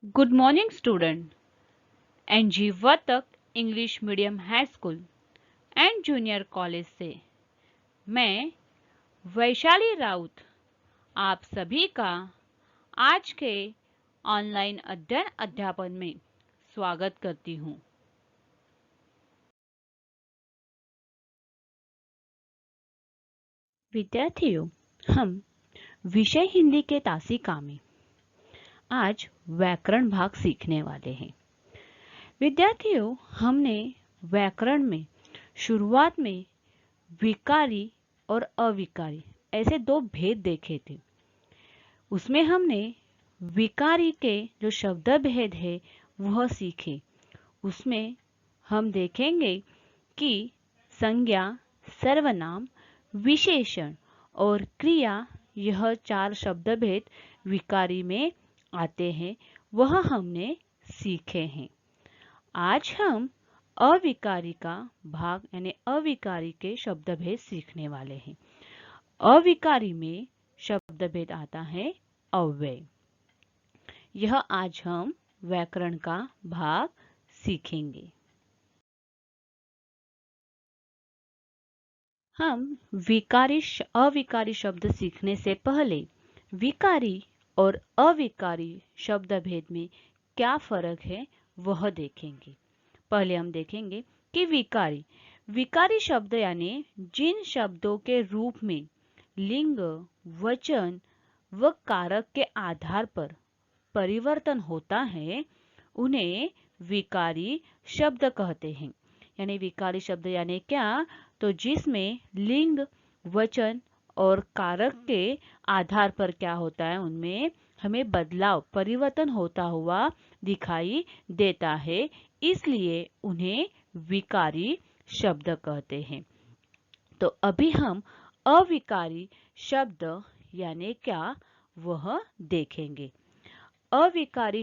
Good morning student. NG Vartak English medium high school and junior college से मैं वैशाली राउत आप सभी का आज के ऑनलाइन अध्ययन अध्यापन में स्वागत करती हूँ। विद्यार्थियों, हम विषय हिंदी के तासिका में आज व्याकरण भाग सीखने वाले हैं। विद्यार्थियों, हमने व्याकरण में शुरुआत में विकारी और अविकारी ऐसे दो भेद देखे थे। उसमें हमने विकारी के जो शब्द भेद है वह सीखे। उसमें हम देखेंगे कि संज्ञा, सर्वनाम, विशेषण और क्रिया, यह चार शब्द भेद विकारी में आते हैं, वह हमने सीखे हैं। आज हम अविकारी का भाग यानी अविकारी के शब्द भेद सीखने वाले हैं। अविकारी में शब्द भेद आता है अव्यय। यह आज हम व्याकरण का भाग सीखेंगे। हम अविकारी शब्द सीखने से पहले विकारी और अविकारी शब्द भेद में क्या फर्क है वह देखेंगे। पहले हम देखेंगे कि विकारी शब्द यानी जिन शब्दों के रूप में लिंग, वचन व कारक के आधार पर परिवर्तन होता है, उन्हें विकारी शब्द कहते हैं। यानी विकारी शब्द यानी क्या, तो जिसमें लिंग, वचन और कारक के आधार पर क्या होता है, उनमें हमें बदलाव, परिवर्तन होता हुआ दिखाई देता है, इसलिए उन्हें विकारी शब्द कहते हैं। तो अभी हम अविकारी शब्द यानी क्या वह देखेंगे। अविकारी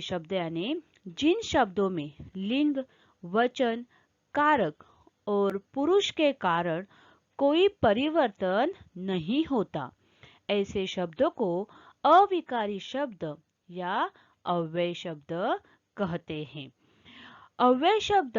शब्द यानी जिन शब्दों में लिंग, वचन, कारक और पुरुष के कारण कोई परिवर्तन नहीं होता, ऐसे शब्दों को अविकारी शब्द या अव्यय शब्द कहते हैं। अव्यय शब्द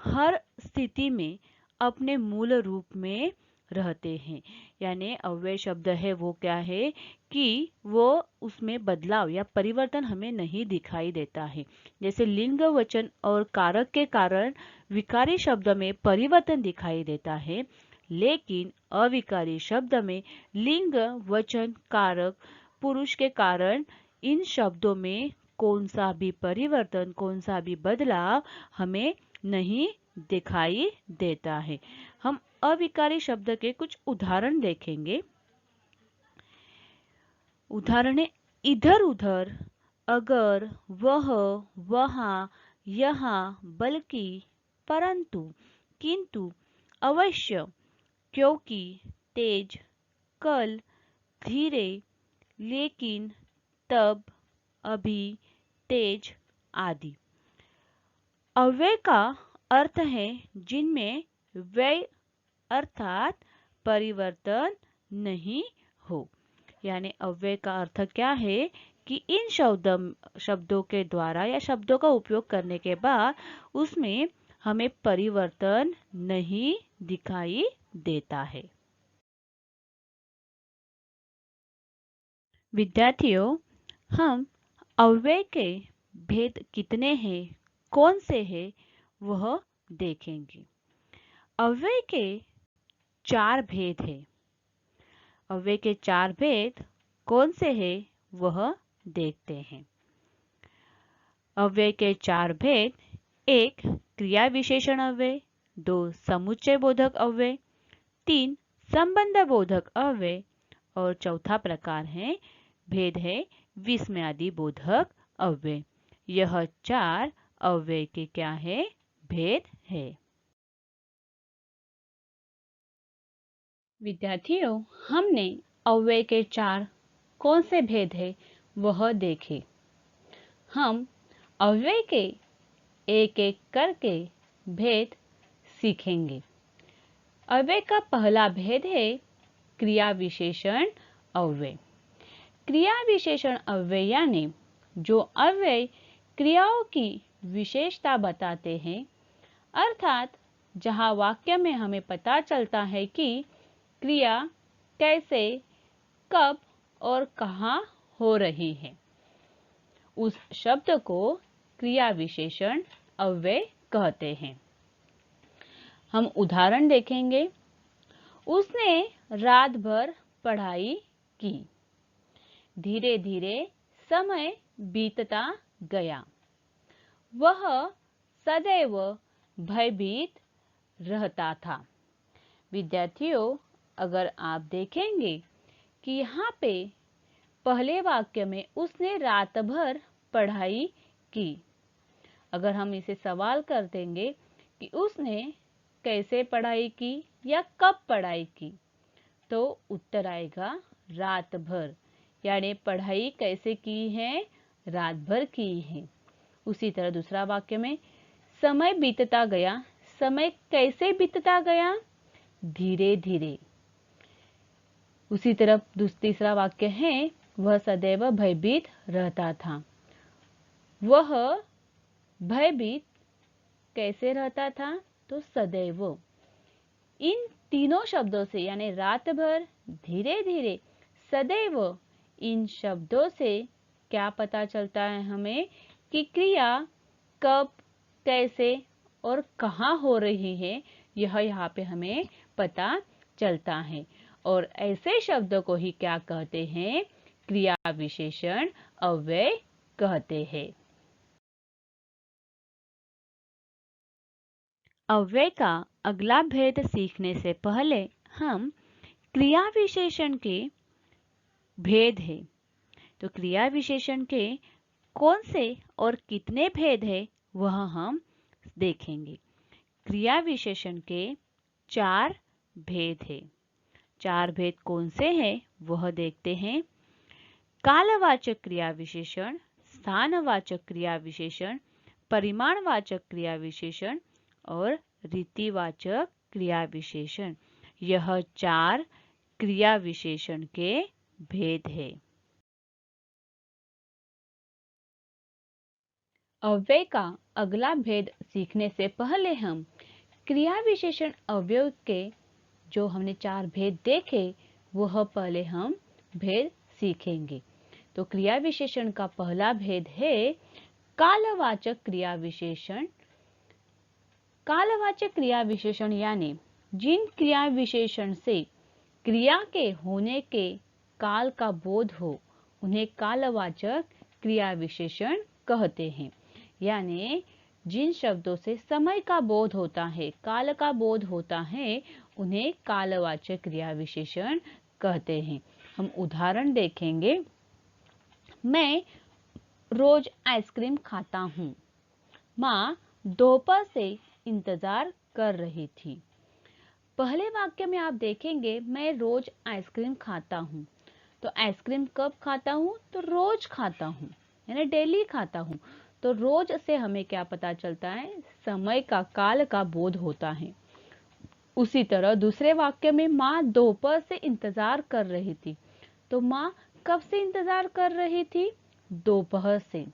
हर स्थिति में अपने मूल रूप में रहते हैं। यानी अव्यय शब्द है वो क्या है कि वो उसमें बदलाव या परिवर्तन हमें नहीं दिखाई देता है। जैसे लिंग, वचन और कारक के कारण विकारी शब्द में परिवर्तन दिखाई देता है, लेकिन अविकारी शब्द में लिंग, वचन, कारक, पुरुष के कारण इन शब्दों में कौन सा भी परिवर्तन, कौन सा भी बदलाव हमें नहीं दिखाई देता है। हम अविकारी शब्द के कुछ उदाहरण देखेंगे। उदाहरण है इधर उधर, अगर, वह, वहां, यहाँ, बल्कि, परंतु, किंतु, अवश्य, क्योंकि, तेज, कल, धीरे, लेकिन, तब, अभी, तेज आदि। अव्यय का अर्थ है जिनमें व्यय अर्थात परिवर्तन नहीं हो। यानी अव्यय का अर्थ क्या है कि इन शब्दों के द्वारा या शब्दों का उपयोग करने के बाद उसमें हमें परिवर्तन नहीं दिखाई देता है। विद्यार्थियों, हम अव्यय के भेद कितने हैं, कौन से हैं, वह देखेंगे। अव्यय के चार भेद हैं। अव्यय के चार भेद कौन से हैं वह देखते हैं। अव्यय के चार भेद: एक, क्रिया विशेषण अव्यय; दो, समुच्चय बोधक अव्यय; तीन, संबंध बोधक अव्यय और चौथा प्रकार है भेद है विस्मयादि बोधक अव्यय। यह चार अव्यय के क्या है, भेद है। विद्यार्थियों, हमने अव्यय के चार कौन से भेद है वह देखे। हम अव्यय के एक एक करके भेद सीखेंगे। अव्यय का पहला भेद है क्रिया विशेषण अव्यय। क्रिया विशेषण अव्यय यानी जो अव्यय क्रियाओं की विशेषता बताते हैं, अर्थात जहाँ वाक्य में हमें पता चलता है कि क्रिया कैसे, कब और कहाँ हो रही है, उस शब्द को क्रिया विशेषण अव्यय कहते हैं। हम उदाहरण देखेंगे। उसने रात भर पढ़ाई की। धीरे धीरे समय बीतता गया। वह सदैव भयभीत रहता था। विद्यार्थियों, अगर आप देखेंगे कि यहाँ पे पहले वाक्य में उसने रात भर पढ़ाई की, अगर हम इसे सवाल कर देंगे कि उसने कैसे पढ़ाई की या कब पढ़ाई की, तो उत्तर आएगा रात भर, यानी पढ़ाई कैसे की है, रात भर की है। उसी तरह दूसरा वाक्य में समय बीतता गया। समय कैसे बीतता गया, धीरे धीरे। उसी तरह तीसरा वाक्य है वह सदैव भयभीत रहता था। वह भयभीत कैसे रहता था, तो सदैव। इन तीनों शब्दों से यानी रात भर, धीरे धीरे, सदैव, इन शब्दों से क्या पता चलता है हमें कि क्रिया कब, कैसे और कहाँ हो रही है, यह यहाँ पे हमें पता चलता है। और ऐसे शब्दों को ही क्या कहते हैं, क्रिया विशेषण अव्यय कहते हैं। अव्यय का अगला भेद सीखने से पहले हम क्रिया विशेषण के भेद है, तो क्रिया विशेषण के कौन से और कितने भेद है वह हम देखेंगे। क्रिया विशेषण के 4 भेद है। 4 भेद कौन से हैं वह देखते हैं। कालवाचक क्रिया विशेषण, स्थानवाचक क्रिया विशेषण, परिमाणवाचक क्रिया विशेषण और रीतिवाचक क्रिया विशेषण। यह 4 क्रिया विशेषण के भेद है। अव्यय का अगला भेद सीखने से पहले हम क्रिया विशेषण अव्यय के जो हमने 4 भेद देखे वह पहले हम भेद सीखेंगे। तो क्रिया विशेषण का पहला भेद है कालवाचक क्रिया विशेषण। कालवाचक क्रिया विशेषण यानी जिन क्रिया विशेषण से क्रिया के होने के काल का बोध हो उन्हें कालवाचक क्रिया विशेषण कहते हैं। यानी जिन शब्दों से समय का बोध होता है, काल का बोध होता है, उन्हें कालवाचक क्रिया विशेषण कहते हैं। हम उदाहरण देखेंगे। मैं रोज आइसक्रीम खाता हूँ। माँ दोपहर से इंतजार कर रही थी। पहले वाक्य में आप देखेंगे मैं रोज आइसक्रीम खाता हूँ। तो आइसक्रीम कब खाता हूँ, तो रोज खाता हूँ, यानी डेली खाता हूँ। तो रोज से हमें क्या पता चलता है, समय का, काल का बोध होता है। उसी तरह दूसरे वाक्य में माँ दोपहर से इंतजार कर रही थी। तो माँ कब से इंतजार कर रही थी, दोपहर से।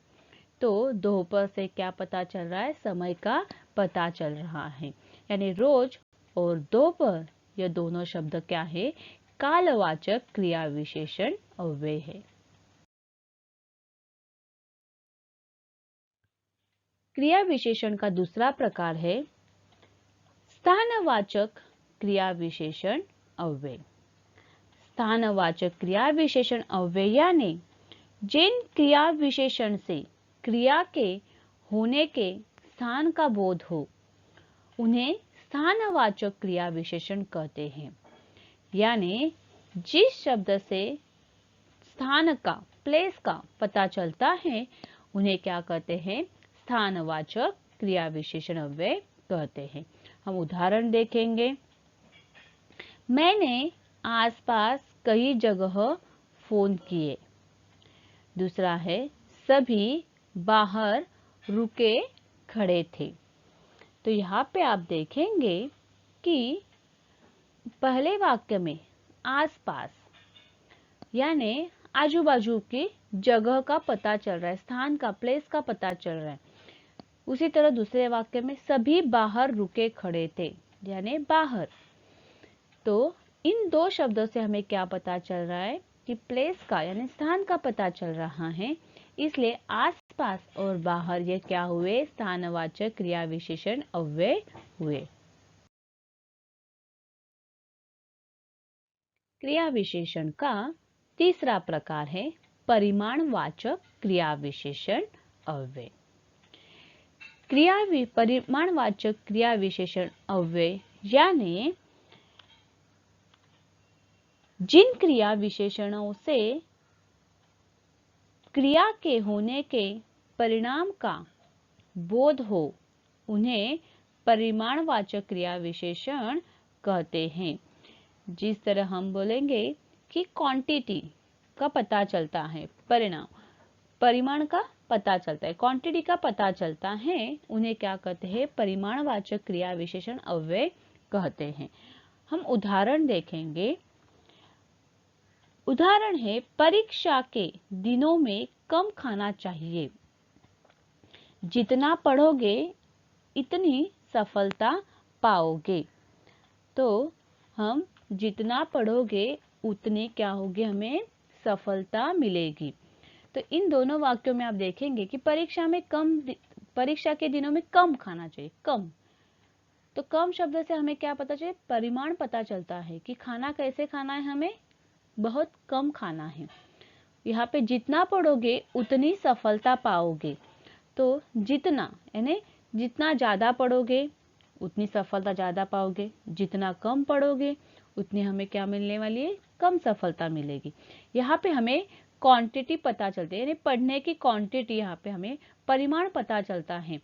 तो दोपहर से क्या पता चल रहा है, समय का पता चल रहा है। यानी रोज और दोपहर यह दोनों शब्द क्या है, कालवाचक क्रिया विशेषण अव्यय है। क्रिया विशेषण का दूसरा प्रकार है स्थानवाचक क्रिया विशेषण अव्यय। स्थानवाचक क्रिया विशेषण अव्यय यानी जिन क्रिया विशेषण से क्रिया के होने के स्थान का बोध हो उन्हें स्थानवाचक क्रिया विशेषण कहते हैं। यानी जिस शब्द से स्थान का, प्लेस का पता चलता है उन्हें क्या कहते हैं, स्थानवाचक क्रिया विशेषण अव्यय कहते हैं। हम उदाहरण देखेंगे। मैंने आसपास कई जगह फोन किए। दूसरा है सभी बाहर रुके खड़े थे। तो यहाँ पे आप देखेंगे कि पहले वाक्य में आसपास यानी आजू बाजू की जगह का पता चल रहा है, स्थान का, प्लेस का पता चल रहा है। उसी तरह दूसरे वाक्य में सभी बाहर रुके खड़े थे, यानी बाहर। तो इन दो शब्दों से हमें क्या पता चल रहा है कि प्लेस का यानी स्थान का पता चल रहा है, इसलिए आसपास और बाहर ये क्या हुए, स्थानवाचक क्रिया विशेषण अव्यय हुए। क्रिया विशेषण का तीसरा प्रकार है परिमाणवाचक क्रिया विशेषण अव्यय। परिमाणवाचक क्रिया विशेषण अव्यय यानी जिन क्रिया विशेषणों से क्रिया के होने के परिणाम का बोध हो, उन्हें परिमाणवाचक क्रिया विशेषण कहते हैं। जिस तरह हम बोलेंगे कि क्वांटिटी का पता चलता है, परिमाण का पता चलता है, क्वांटिटी का पता चलता है, उन्हें क्या कहते हैं, परिमाणवाचक क्रिया विशेषण अव्यय कहते हैं। हम उदाहरण देखेंगे। उदाहरण है परीक्षा के दिनों में कम खाना चाहिए, जितना पढ़ोगे इतनी सफलता पाओगे। तो हम जितना पढ़ोगे उतनी क्या होगी, हमें सफलता मिलेगी। तो इन दोनों वाक्यों में आप देखेंगे कि परीक्षा के दिनों में कम खाना चाहिए, कम। तो कम शब्द से हमें क्या पता चले, परिमाण पता चलता है कि खाना कैसे खाना है, हमें बहुत कम खाना है। यहाँ पे जितना पढ़ोगे उतनी सफलता पाओगे। तो जितना यानी जितना ज्यादा पढ़ोगे उतनी सफलता ज्यादा पाओगे, जितना कम पढ़ोगे उतनी हमें क्या मिलने वाली है, कम सफलता मिलेगी। यहाँ पे हमें क्वांटिटी पता चलती है, यानी पढ़ने की क्वांटिटी, यहाँ पे हमें परिमाण पता चलता है,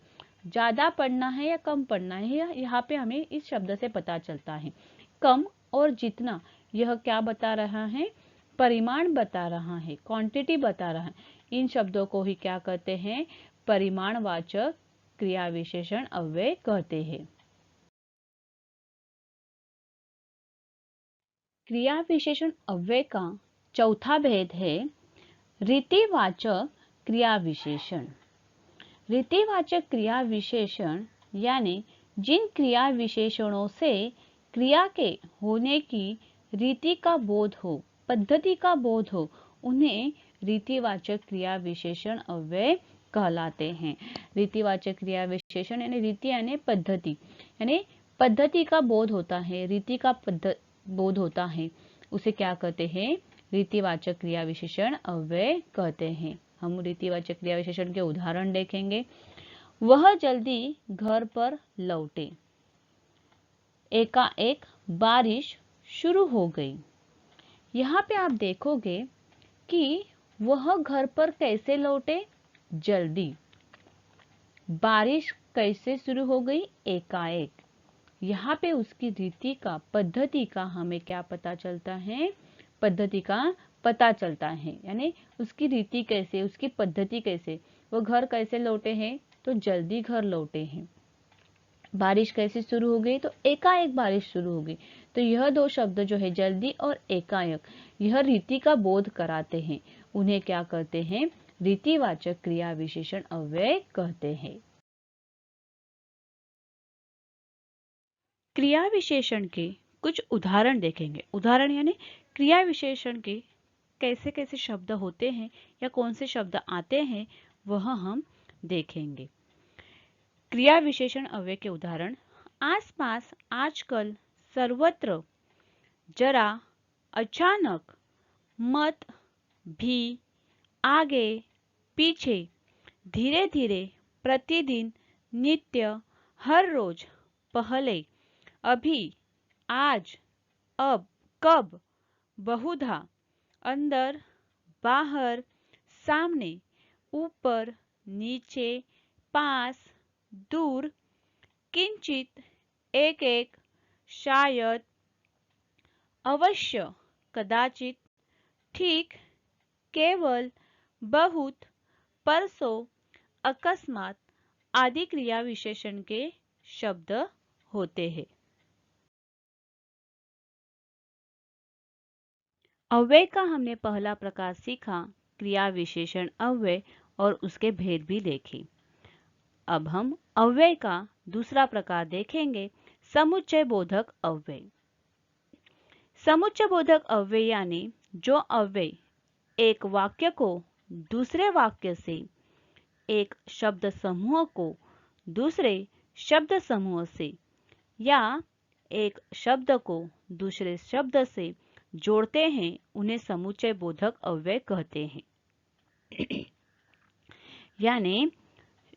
ज्यादा पढ़ना है या कम पढ़ना है, यहाँ पे हमें इस शब्द से पता चलता है। कम और जितना, यह क्या बता रहा है, परिमाण बता रहा है, क्वांटिटी बता रहा है। इन शब्दों को ही क्या कहते हैं, परिमाणवाचक क्रिया विशेषण अव्यय कहते हैं। क्रिया विशेषण अव्यय का चौथा भेद है रीतिवाचक क्रिया विशेषण। रीतिवाचक क्रिया विशेषण यानी जिन क्रिया विशेषणों से क्रिया के होने की रीति का बोध हो, पद्धति का बोध हो, उन्हें रीतिवाचक क्रिया विशेषण अव्यय कहलाते हैं। रीतिवाचक क्रिया विशेषण यानी रीति यानी पद्धति, यानी पद्धति का बोध होता है, रीति का बोध होता है, उसे क्या कहते हैं, रीतिवाचक क्रिया विशेषण अव्यय कहते हैं। हम रीतिवाचक क्रिया विशेषण के उदाहरण देखेंगे। वह जल्दी घर पर लौटे, एकाएक बारिश शुरू हो गई। यहाँ पे आप देखोगे कि वह घर पर कैसे लौटे, जल्दी। बारिश कैसे शुरू हो गई, एकाएक। यहाँ पे उसकी रीति का, पद्धति का हमें क्या पता चलता है, पद्धति का पता चलता है, यानी उसकी रीति कैसे, उसकी पद्धति कैसे। वो घर कैसे लौटे हैं, तो जल्दी घर लौटे हैं। बारिश कैसे शुरू हो गई, तो एकाएक बारिश शुरू हो गई। तो यह दो शब्द जो है, जल्दी और एकाएक, यह रीति का बोध कराते हैं। उन्हें क्या कहते हैं, रीतिवाचक क्रिया विशेषण अव्यय कहते हैं। क्रिया विशेषण के कुछ उदाहरण देखेंगे। उदाहरण यानी क्रिया विशेषण के कैसे कैसे शब्द होते हैं या कौन से शब्द आते हैं, वह हम देखेंगे। क्रिया विशेषण अव्यय के उदाहरण, आसपास, आजकल, सर्वत्र, जरा, अचानक, मत, भी, आगे, पीछे, धीरे धीरे, प्रतिदिन, नित्य, हर रोज, पहले, अभी, आज, अब, कब, बहुधा, अंदर, बाहर, सामने, ऊपर, नीचे, पास, दूर, किंचित, एक एक, शायद, अवश्य, कदाचित, ठीक, केवल, बहुत, परसों, अकस्मात आदि क्रिया विशेषण के शब्द होते हैं। अव्यय का हमने पहला प्रकार सीखा, क्रिया विशेषण अव्यय, और उसके भेद भी देखे। अब हम अव्यय का दूसरा प्रकार देखेंगे, समुच्चय बोधक अव्यय। समुच्चय बोधक अव्यय यानी जो अव्यय एक वाक्य को दूसरे वाक्य से, एक शब्द समूह को दूसरे शब्द समूह से, या एक शब्द को दूसरे शब्द से जोड़ते हैं, उन्हें समुच्चय बोधक अव्यय कहते हैं। यानी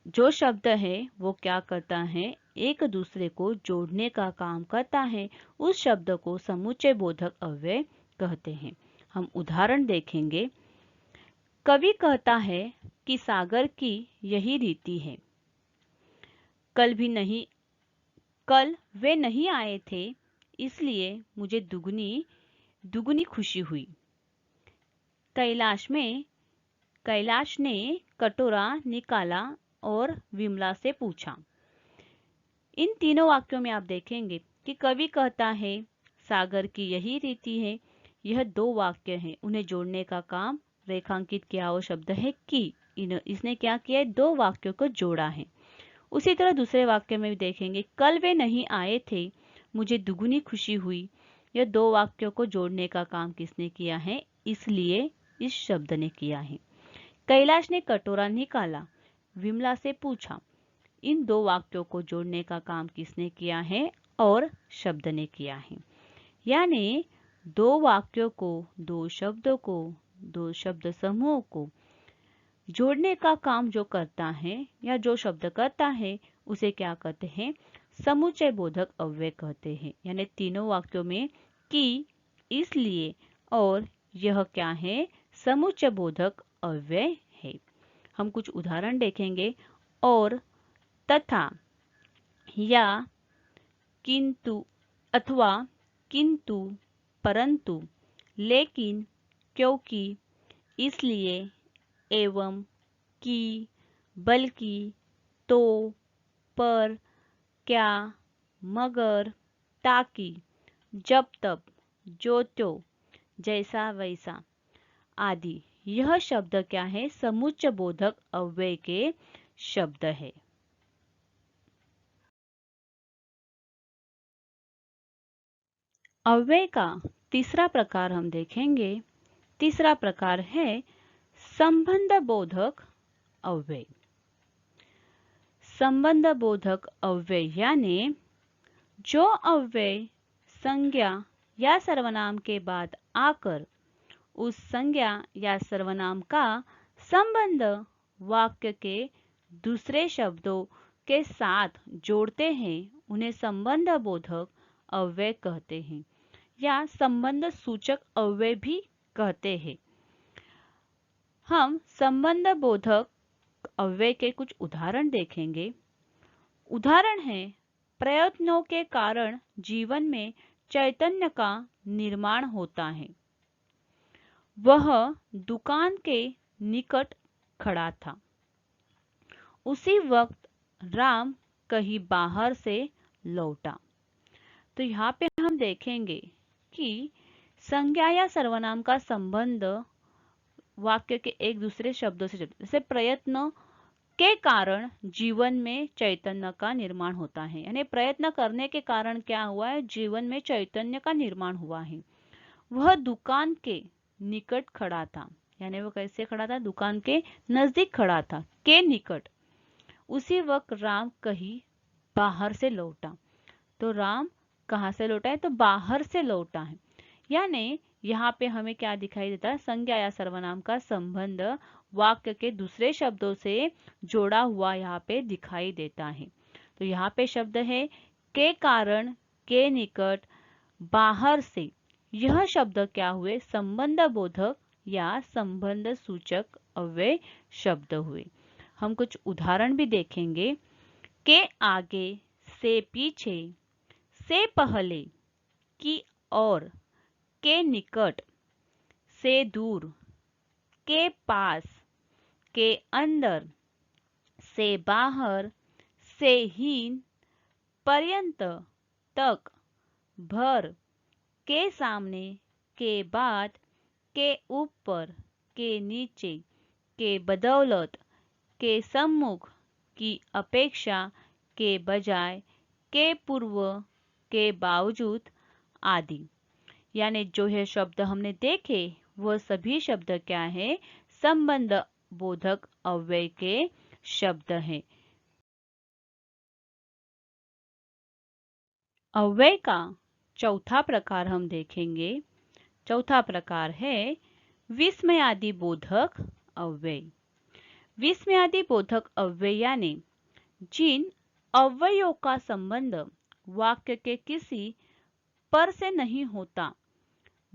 जो शब्द है वो क्या करता है, एक दूसरे को जोड़ने का काम करता है, उस शब्द को समुच्चय बोधक अव्यय कहते हैं। हम उदाहरण देखेंगे। कवि कहता है कि सागर की यही रीति है। कल वे नहीं आए थे, इसलिए मुझे दुगनी खुशी हुई। कैलाश ने कटोरा निकाला और विमला से पूछा। इन तीनों वाक्यों में आप देखेंगे कि कवि कहता है सागर की यही रीति है। यह दो वाक्य हैं, उन्हें जोड़ने का काम रेखांकित किया हुआ शब्द है कि। इसने क्या किया है, दो वाक्यों को जोड़ा है। उसी तरह दूसरे वाक्य में भी देखेंगे, कल वे नहीं आए थे, मुझे दुगनी खुशी हुई। यह दो वाक्यों को जोड़ने का काम किसने किया है, इसलिए इस शब्द ने किया है। कैलाश ने कटोरा निकाला, विमला से पूछा। इन दो वाक्यों को जोड़ने का काम किसने किया है, और शब्द ने किया है। यानी दो वाक्यों को, दो शब्दों को, दो शब्द समूह को जोड़ने का काम जो करता है या जो शब्द करता है, उसे क्या कहते हैं, समुच्चय बोधक अव्यय कहते हैं। यानी तीनों वाक्यों में कि, इसलिए और यह क्या है, समुच्चय बोधक अव्यय है। हम कुछ उदाहरण देखेंगे। और, तथा, या, किंतु, अथवा, किंतु, परंतु, लेकिन, क्योंकि, इसलिए, एवं, कि, बल्कि, तो, पर, क्या, मगर, ताकि, जब तब, जो त्यों, जैसा वैसा आदि, यह शब्द क्या है, समुच्चय बोधक अव्यय के शब्द है। अव्यय का तीसरा प्रकार हम देखेंगे। तीसरा प्रकार है संबंध बोधक अव्यय। संबंध बोधक अव्यय यानी जो अव्यय संज्ञा या सर्वनाम के बाद आकर उस संज्ञा या सर्वनाम का संबंध वाक्य के दूसरे शब्दों के साथ जोड़ते हैं, उन्हें संबंध बोधक अव्यय कहते हैं, या संबंध सूचक अव्यय भी कहते हैं। हम संबंध बोधक अव्यय के कुछ उदाहरण देखेंगे। उदाहरण है, प्रयत्नों के कारण जीवन में चैतन्य का निर्माण होता है। वह दुकान के निकट खड़ा था। उसी वक्त राम कहीं बाहर से लौटा। तो यहाँ पे हम देखेंगे कि संज्ञा या सर्वनाम का संबंध वाक्य के एक दूसरे शब्दों से जुड़ता है। जैसे प्रयत्न के कारण जीवन में चैतन्य का निर्माण होता है, यानी प्रयत्न करने के कारण क्या हुआ है, जीवन में चैतन्य का निर्माण हुआ है। वह दुकान के निकट खड़ा था, यानी वो कैसे खड़ा था, दुकान के नजदीक खड़ा था, के निकट। उसी वक्त राम कहीं बाहर से लौटा। तो राम कहाँ से लौटा है, तो बाहर से लौटा है। यानी यहाँ पे हमें क्या दिखाई देता है, संज्ञा या सर्वनाम का संबंध वाक्य के दूसरे शब्दों से जोड़ा हुआ यहाँ पे दिखाई देता है। तो यहाँ पे शब्द है के कारण, के निकट, बाहर से। यह शब्द क्या हुए, संबंध बोधक या संबंध सूचक अव्यय शब्द हुए। हम कुछ उदाहरण भी देखेंगे। के आगे, से पीछे, से पहले, की और, के निकट, से दूर, के पास, के अंदर, से बाहर, से हीन, पर्यंत, तक, भर, के सामने, के बाद, के ऊपर, के नीचे, के बदौलत, के सम्मुख, की अपेक्षा, के बजाय, के पूर्व, के बावजूद आदि। यानी जो ये शब्द हमने देखे वह सभी शब्द क्या है, संबंध बोधक अव्यय के शब्द हैं। अव्यय का चौथा प्रकार हम देखेंगे। चौथा प्रकार है विस्मयादि बोधक अव्यय। विस्मयादि बोधक अव्यय यानी जिन अव्ययों का संबंध वाक्य के किसी पर से नहीं होता,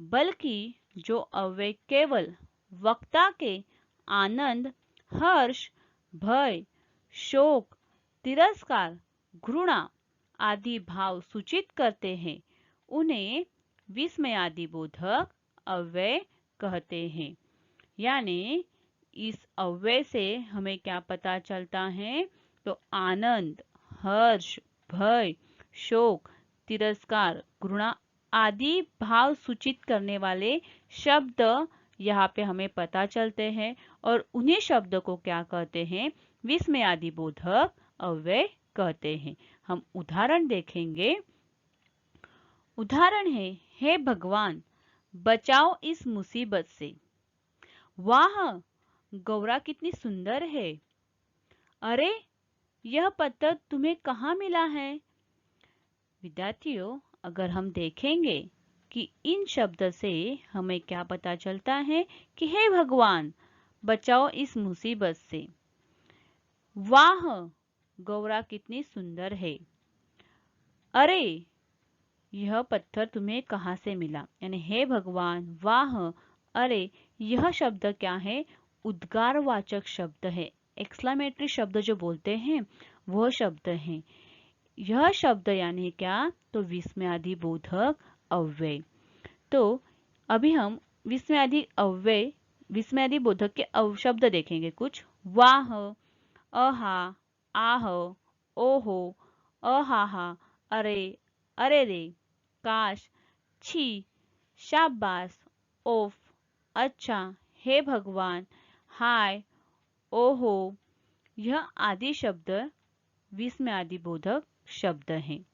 बल्कि जो अव्यय केवल वक्ता के आनंद, हर्ष, भय, शोक, तिरस्कार, घृणा आदि भाव सूचित करते हैं, उन्हें विस्मयादि बोधक अव्यय कहते हैं। यानी इस अव्यय से हमें क्या पता चलता है, तो आनंद, हर्ष, भय, शोक, तिरस्कार, घृणा आदि भाव सूचित करने वाले शब्द यहाँ पे हमें पता चलते हैं, और उन्हीं शब्द को क्या कहते हैं, विस्मयादि बोधक अव्यय कहते हैं। हम उदाहरण देखेंगे। उदाहरण है, हे भगवान बचाओ इस मुसीबत से। वाह, गौरा कितनी सुंदर है। अरे, यह पत्थर तुम्हें कहाँ मिला है। विद्यार्थियों, अगर हम देखेंगे कि इन शब्द से हमें क्या पता चलता है कि हे भगवान बचाओ इस मुसीबत से। वाह, गौरा कितनी सुंदर है। अरे, यह पत्थर तुम्हें कहाँ से मिला। यानी हे भगवान, वाह, अरे, यह शब्द क्या है, उद्गारवाचक शब्द है। एक्सक्लेमेटरी शब्द जो बोलते हैं वह शब्द है। यह शब्द यानी क्या, तो विस्मयादि बोधक अव्यय। तो अभी हम विस्मयादि बोधक के शब्द देखेंगे कुछ। वाह, अहा, आह, ओहो, अहाहा, अरे, अरे रे, काश, छी, शाबाश, ओफ, अच्छा, हे भगवान, हाय, ओहो, यह आदि शब्द विस्मयादि बोधक शब्द हैं।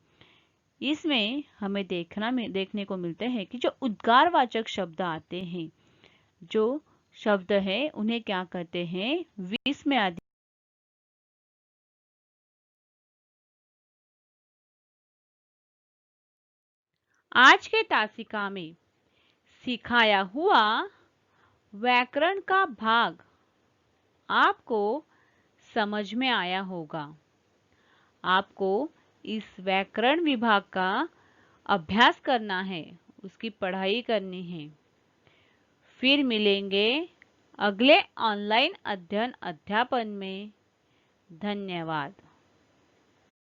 इसमें हमें देखने को मिलते हैं कि जो उद्गारवाचक शब्द आते हैं, जो शब्द है उन्हें क्या कहते हैं, विस्मयादि। आज के तासिका में सिखाया हुआ व्याकरण का भाग आपको समझ में आया होगा। आपको इस व्याकरण विभाग का अभ्यास करना है, उसकी पढ़ाई करनी है। फिर मिलेंगे अगले ऑनलाइन अध्ययन अध्यापन में। धन्यवाद।